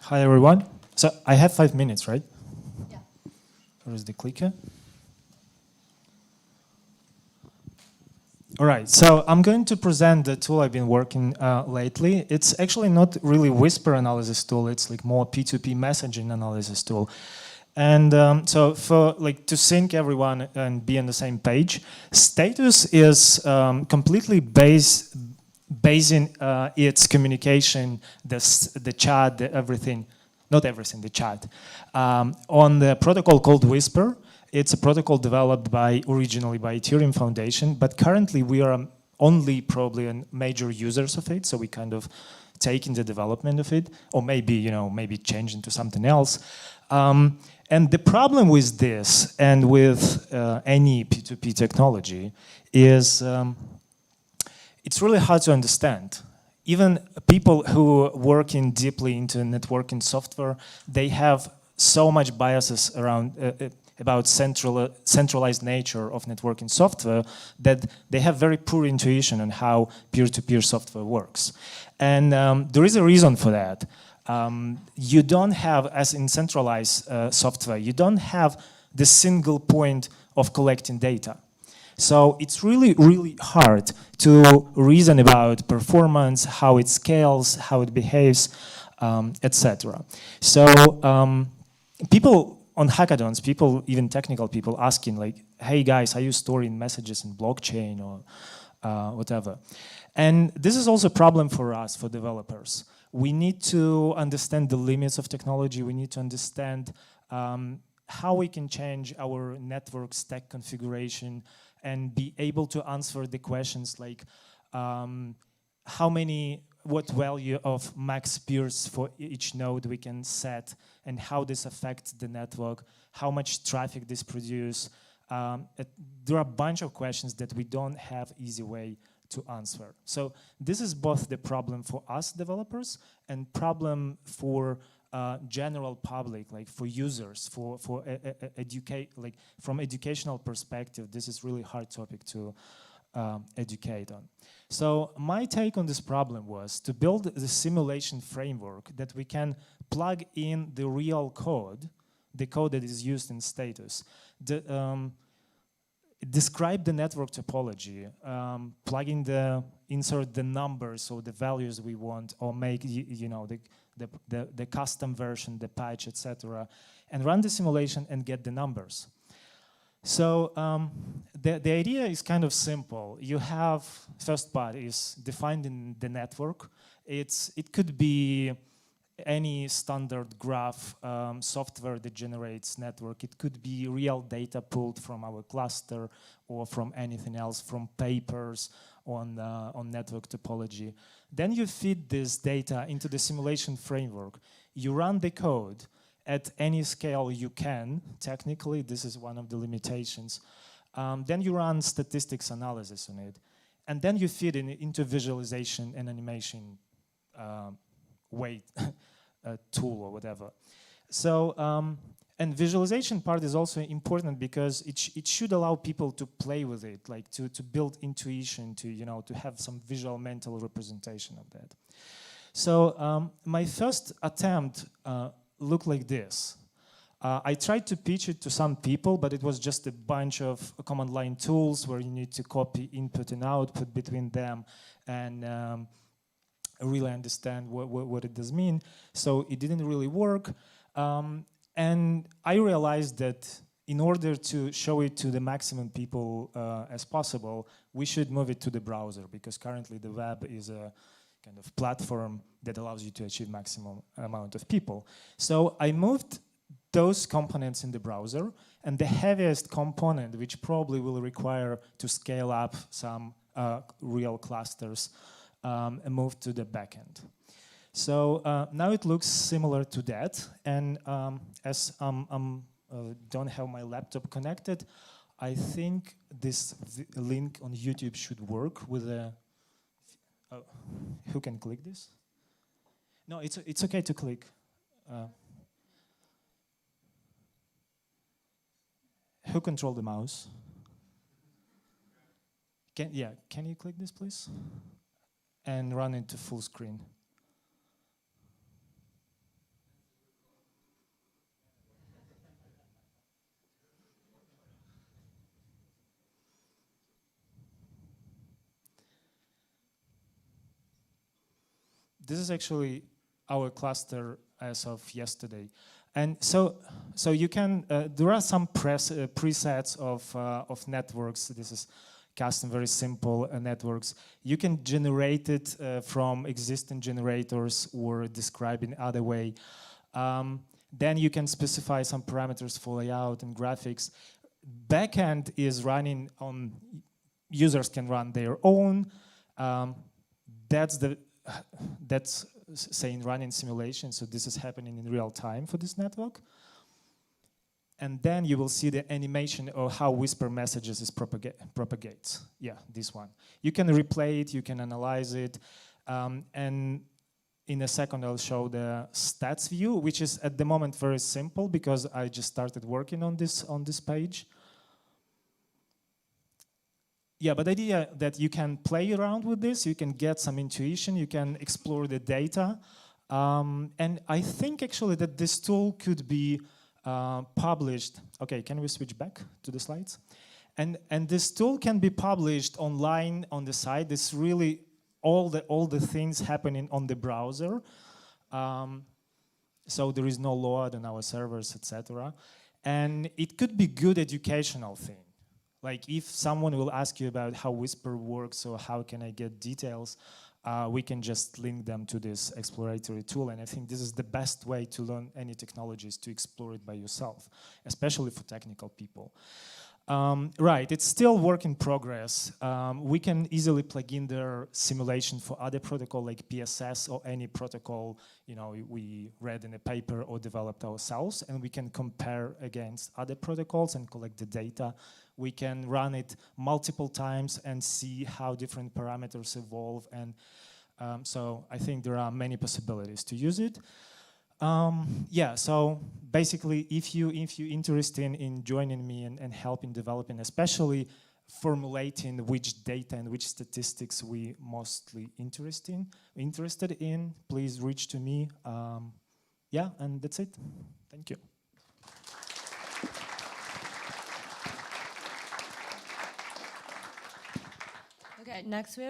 Hi everyone. So I have 5 minutes, right? Yeah. Where is the clicker? All right, so I'm going to present the tool I've been working lately. It's actually not really Whisper analysis tool. It's like more P2P messaging analysis tool. And so for to sync everyone and be on the same page, status is completely basing its communication, the chat, everything, not everything, the chat, on the protocol called Whisper. It's a protocol developed originally by Ethereum Foundation, but currently we are only probably major users of it, so we kind of taking the development of it, or maybe, maybe change into something else. And the problem with this and with any P2P technology is it's really hard to understand. Even people who work deeply into networking software, they have so much biases around about centralized nature of networking software that they have very poor intuition on how peer-to-peer software works. And there is a reason for that. You don't have, as in centralized software, you don't have the single point of collecting data. So it's really, really hard to reason about performance, how it scales, how it behaves, etc. So people on hackathons, even technical people asking like, hey guys, are you storing messages in blockchain or whatever? And this is also a problem for us, for developers. We need to understand the limits of technology. We need to understand how we can change our network stack configuration and be able to answer the questions like what value of max peers for each node we can set, and how this affects the network, how much traffic this produces. There are a bunch of questions that we don't have easy way to answer. So this is both the problem for us developers and problem for general public, like for users, for educate, like from educational perspective. This is really hard topic to educate on. So my take on this problem was to build the simulation framework that we can plug in the real code, the code that is used in status, describe the network topology, insert the numbers or the values we want, or make the custom version, the patch, etc., and run the simulation and get the numbers. So the idea is kind of simple. You have, first part is defining the network. It could be any standard graph software that generates network. It could be real data pulled from our cluster or from anything else, from papers on network topology. Then you feed this data into the simulation framework. You run the code at any scale you can. Technically, this is one of the limitations. Then you run statistics analysis on it. And then you feed it into visualization and animation tool or whatever. So, and visualization part is also important because it should allow people to play with it, like to build intuition, to have some visual mental representation of that. So my first attempt looked like this. I tried to pitch it to some people, but it was just a bunch of command line tools where you need to copy input and output between them and really understand what it does mean. So it didn't really work. And I realized that in order to show it to the maximum people as possible, we should move it to the browser, because currently the web is a kind of platform that allows you to achieve maximum amount of people. So I moved those components in the browser, and the heaviest component, which probably will require to scale up some real clusters, and moved to the backend. So now it looks similar to that, and as don't have my laptop connected, I think this link on YouTube should work with a. Who can click this? No, it's okay to click. Who control the mouse? Can you click this, please? And run into full screen. this is actually our cluster as of yesterday. And so you can, there are some presets of networks. This is custom, very simple networks. You can generate it from existing generators or describe in other way. Then you can specify some parameters for layout and graphics. Backend is running on, users can run their own. That's saying running simulation, so this is happening in real time for this network. And then you will see the animation of how Whisper messages is propagates. Yeah, this one. You can replay it, you can analyze it, and in a second I'll show the stats view, which is at the moment very simple because I just started working on this page. Yeah, but the idea that you can play around with this, you can get some intuition, you can explore the data. And I think actually that this tool could be published. Okay, can we switch back to the slides? And this tool can be published online on the site. It's really all the things happening on the browser. So there is no load on our servers, etc. And it could be good educational thing. Like if someone will ask you about how Whisper works or how can I get details, we can just link them to this exploratory tool. And I think this is the best way to learn any technologies, to explore it by yourself, especially for technical people. Right, it's still work in progress. We can easily plug in their simulation for other protocol like PSS or any protocol we read in a paper or developed ourselves, and we can compare against other protocols and collect the data. We can run it multiple times and see how different parameters evolve, and so I think there are many possibilities to use it. Yeah, so basically, if you're interested in joining me and helping developing, especially formulating which data and which statistics we mostly interested in, please reach to me. Yeah, and that's it. Thank you. Okay, next we have